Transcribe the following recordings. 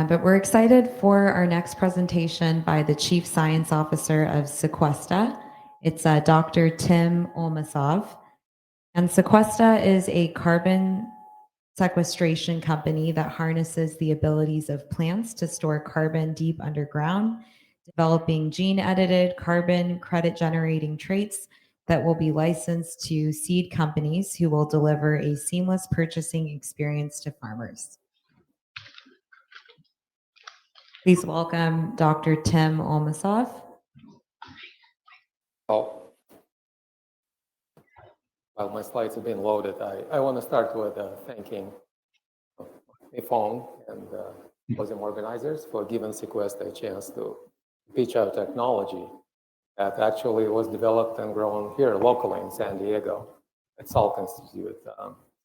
But we're excited for our next presentation by the Chief Science Officer of CQUESTRA. It's Dr. Tim Olmasov. And CQUESTRA is a carbon sequestration company that harnesses the abilities of plants to store carbon deep underground, developing gene-edited carbon credit-generating traits that will be licensed to seed companies who will deliver a seamless purchasing experience to farmers. Please welcome Dr. Tim Olmasov. Well, while my slides have been loaded, I want to start with thanking my phone and symposium organizers for giving CQUESTRA a chance to pitch our technology that actually was developed and grown here locally in San Diego at Salk Institute.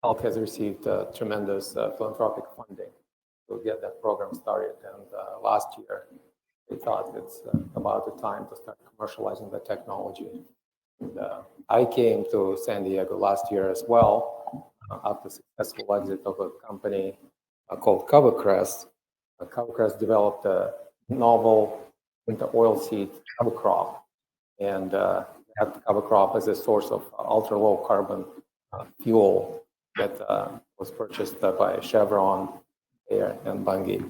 Salk has received tremendous philanthropic funding to get that program started, and last year we thought it's about the time to start commercializing the technology. And, I came to San Diego last year as well after successful exit of a company called CQUESTRA. CQUESTRA developed a novel winter oilseed cover crop, and that cover crop is a source of ultra-low carbon fuel that was purchased by Chevron, Air, and Bunge.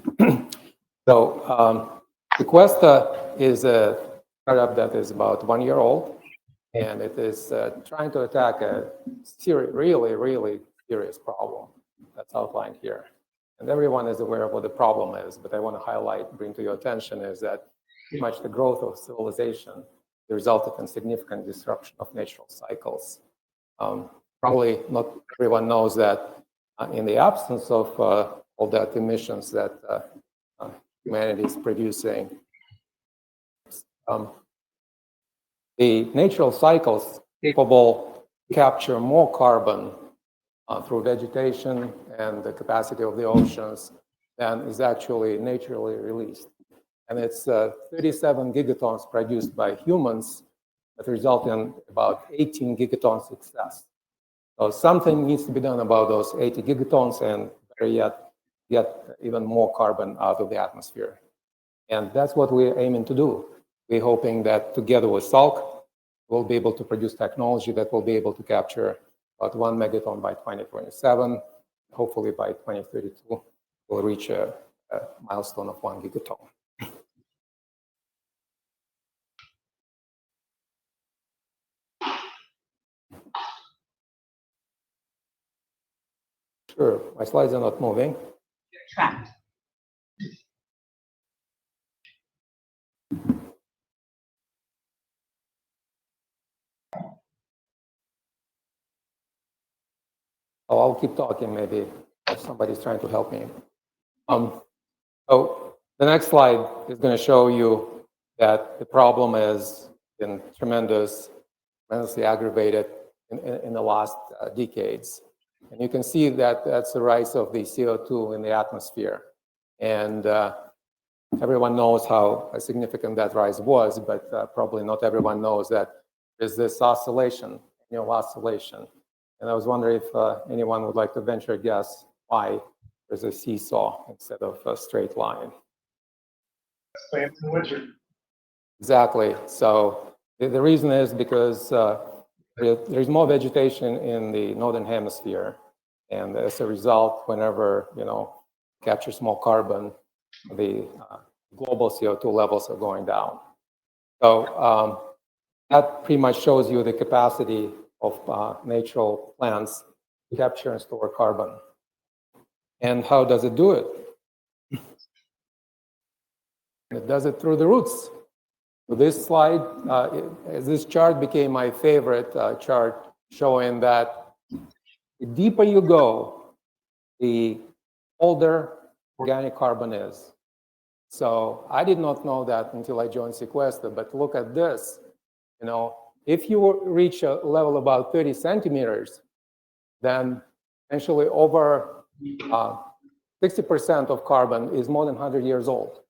So CQUESTRA is a startup that is about 1 year old, and it is trying to attack a really serious problem that's outlined here. And everyone is aware of what the problem is, but I want to highlight, bring to your attention, is that pretty much the growth of civilization resulted in significant disruption of natural cycles. Probably not everyone knows that in the absence of all that emissions that humanity is producing, the natural cycles capable to capture more carbon through vegetation and the capacity of the oceans than is actually naturally released. And it's 37 gigatons produced by humans that result in about 18 gigatons excess. So something needs to be done about those 80 gigatons and better yet, get even more carbon out of the atmosphere. And that's what we're aiming to do. We're hoping that together with Salk, we'll be able to produce technology that will be able to capture about 1 megaton by 2027. Hopefully by 2032, we'll reach a milestone of 1 gigaton. Sure, my slides are not moving. Trapped. Oh, I'll keep talking, maybe if somebody's trying to help me. So the next slide is going to show you that the problem has been tremendously aggravated in the last decades. And you can see that that's the rise of the CO2 in the atmosphere. And everyone knows how significant that rise was, but probably not everyone knows that there's this oscillation, oscillation. And I was wondering if anyone would like to venture a guess why there's a seesaw instead of a straight line. Exactly. So the reason is because there's more vegetation in the northern hemisphere, and as a result, whenever captures more carbon, the global CO2 levels are going down. So that pretty much shows you the capacity of natural plants to capture and store carbon. And how does it do it? It does it through the roots. So this slide, this chart became my favorite chart, showing that the deeper you go, the older organic carbon is. So I did not know that until I joined CQUESTRA, but look at this. If you reach a level about 30 centimeters, then essentially over 60% of carbon is more than 100 years old.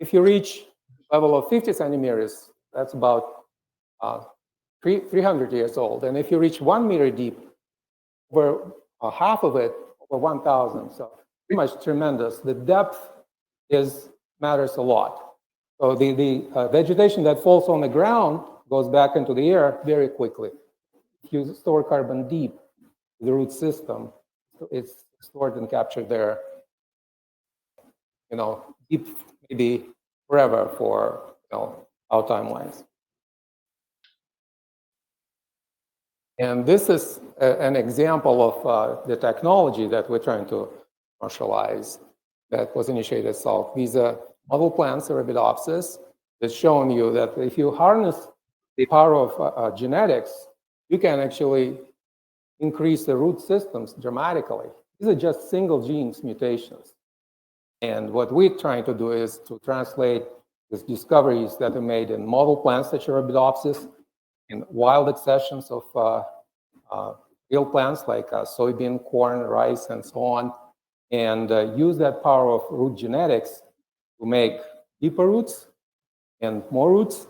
If you reach a level of 50 centimeters, that's about 300 years old. And if you reach 1 meter deep, over half of it, over 1,000. So pretty much tremendous. The depth matters a lot. So the vegetation that falls on the ground goes back into the air very quickly. If you store carbon deep, the root system, it's stored and captured there, deep, maybe forever for, our timelines. And this is an example of the technology that we're trying to commercialize that was initiated. So these model plants, Arabidopsis, is showing you that if you harness the power of genetics, you can actually increase the root systems dramatically. These are just single genes mutations. And what we're trying to do is to translate these discoveries that are made in model plants such as Arabidopsis in wild accessions of real plants like soybean, corn, rice, and so on, and use that power of root genetics to make deeper roots and more roots,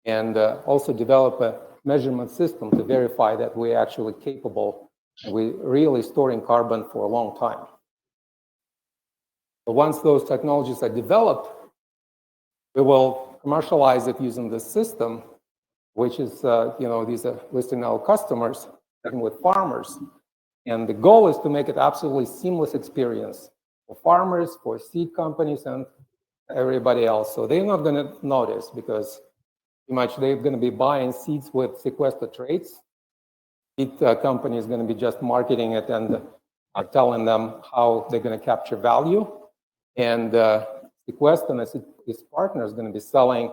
and also develop a measurement system to verify that we're actually capable and we're really storing carbon for a long time. But once those technologies are developed, we will commercialize it using this system, which is, these are listing our customers, working with farmers. And the goal is to make it absolutely seamless experience for farmers, for seed companies, and everybody else. So they're not going to notice because pretty much they're going to be buying seeds with CQUESTRA traits. Seed company is going to be just marketing it and telling them how they're going to capture value. And CQUESTRA and its partner is going to be selling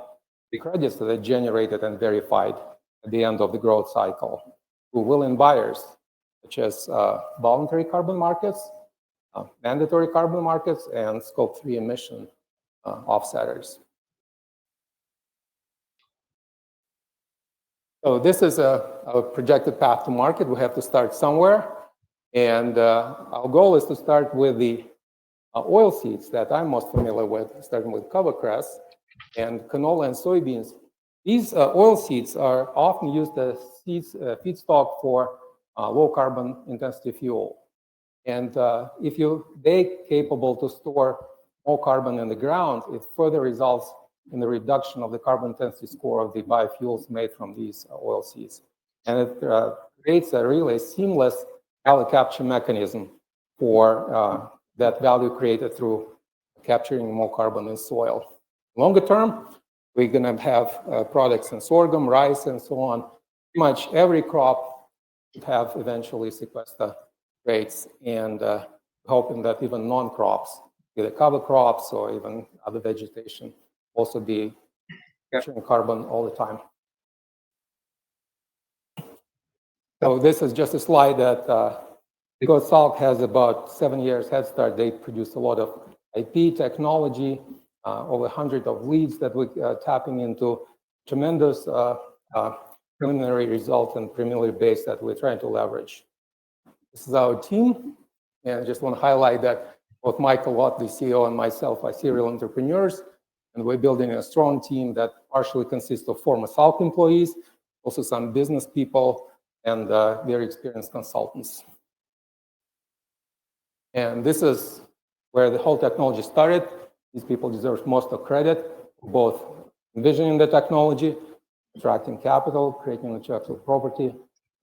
the credits that are generated and verified at the end of the growth cycle to willing buyers, such as voluntary carbon markets, mandatory carbon markets, and Scope 3 emission offsetters. So this is a projected path to market. We have to start somewhere. And our goal is to start with the oil seeds that I'm most familiar with, starting with covercress and canola and soybeans. These oil seeds are often used as feedstock for low carbon intensity fuel. And if they're capable to store more carbon in the ground, it further results in the reduction of the carbon intensity score of the biofuels made from these oil seeds. And it creates a really seamless value capture mechanism for that value created through capturing more carbon in soil. Longer term, we're going to have products in sorghum, rice, and so on. Pretty much every crop would have eventually CQUESTRA traits, and hoping that even non-crops, either cover crops or even other vegetation, also be capturing carbon all the time. So this is just a slide that because Salk has about 7 years head start, they produce a lot of IP technology, over 100 of leads that we're tapping into, tremendous preliminary results and preliminary base that we're trying to leverage. This is our team, and I just want to highlight that both Michael Watt, the CEO, and myself are serial entrepreneurs, and we're building a strong team that partially consists of former Salk employees, also some business people, and very experienced consultants. And this is where the whole technology started. These people deserve most of credit for both envisioning the technology, attracting capital, creating intellectual property,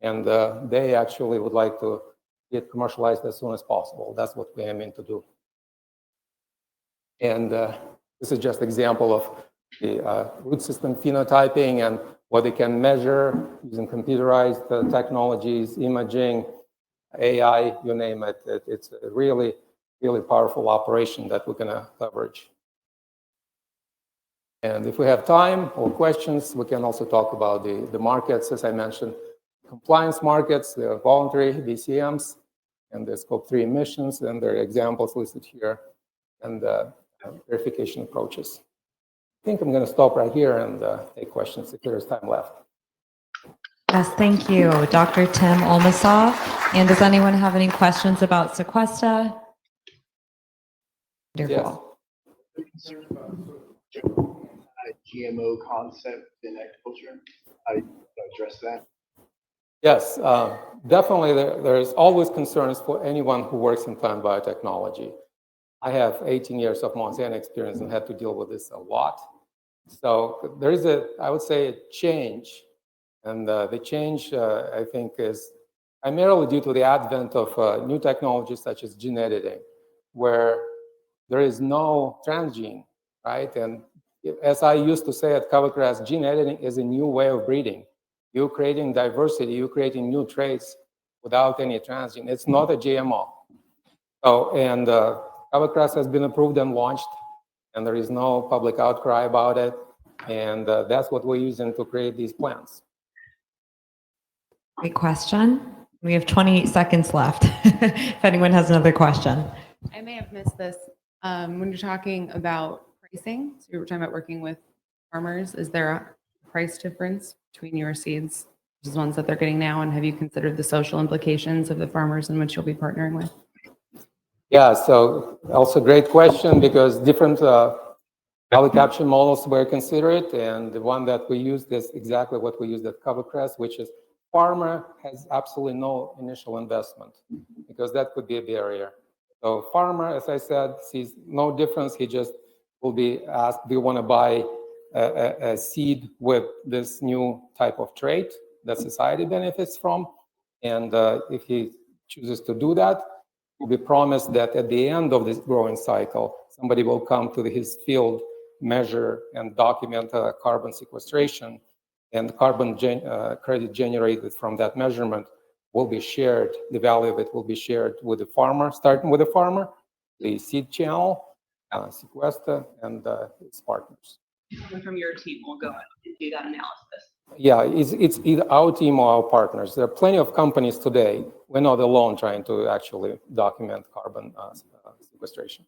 and they actually would like to get commercialized as soon as possible. That's what we're aiming to do. And this is just an example of the root system phenotyping and what they can measure using computerized technologies, imaging, AI, you name it. It's a really, really powerful operation that we're going to leverage. And if we have time or questions, we can also talk about the markets, as I mentioned, compliance markets, the voluntary VCMs, and the Scope 3 emissions, and there are examples listed here, and verification approaches. I think I'm going to stop right here and take questions if there is time left. Yes, thank you, Dr. Tim Olmasov. And does anyone have any questions about CQUESTRA? Wonderful. Yes. GMO concept in agriculture. I address that. Yes, definitely. There's always concerns for anyone who works in plant biotechnology. I have 18 years of Monsanto experience and had to deal with this a lot. So there is I would say, a change. And the change, I think, is primarily due to the advent of new technologies such as gene editing, where there is no transgene, right? And as I used to say at CoverCrest, gene editing is a new way of breeding. You're creating diversity, you're creating new traits without any transgene. It's not a GMO. So, and CoverCrest has been approved and launched, and there is no public outcry about it. And that's what we're using to create these plants. Great question. We have 28 seconds left. If anyone has another question. I may have missed this. When you're talking about pricing, so you were talking about working with farmers, is there a price difference between your seeds versus ones that they're getting now? And have you considered the social implications of the farmers in which you'll be partnering with? Yeah, so also great question, because different value capture models were considered, and the one that we used is exactly what we used at CoverCrest, which is farmer has absolutely no initial investment, because that could be a barrier. So farmer, as I said, sees no difference. He just will be asked, do you want to buy a seed with this new type of trait that society benefits from? And if he chooses to do that, will be promised that at the end of this growing cycle, somebody will come to his field, measure and document carbon sequestration, and carbon credit generated from that measurement will be shared. The value of it will be shared with the farmer, starting with the farmer, the seed channel, CQUESTRA, and its partners. Someone from your team will go out and do that analysis. Yeah, it's either our team or our partners. There are plenty of companies today. We're not alone trying to actually document carbon sequestration.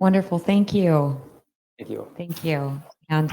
Wonderful. Thank you. Thank you. Thank you. And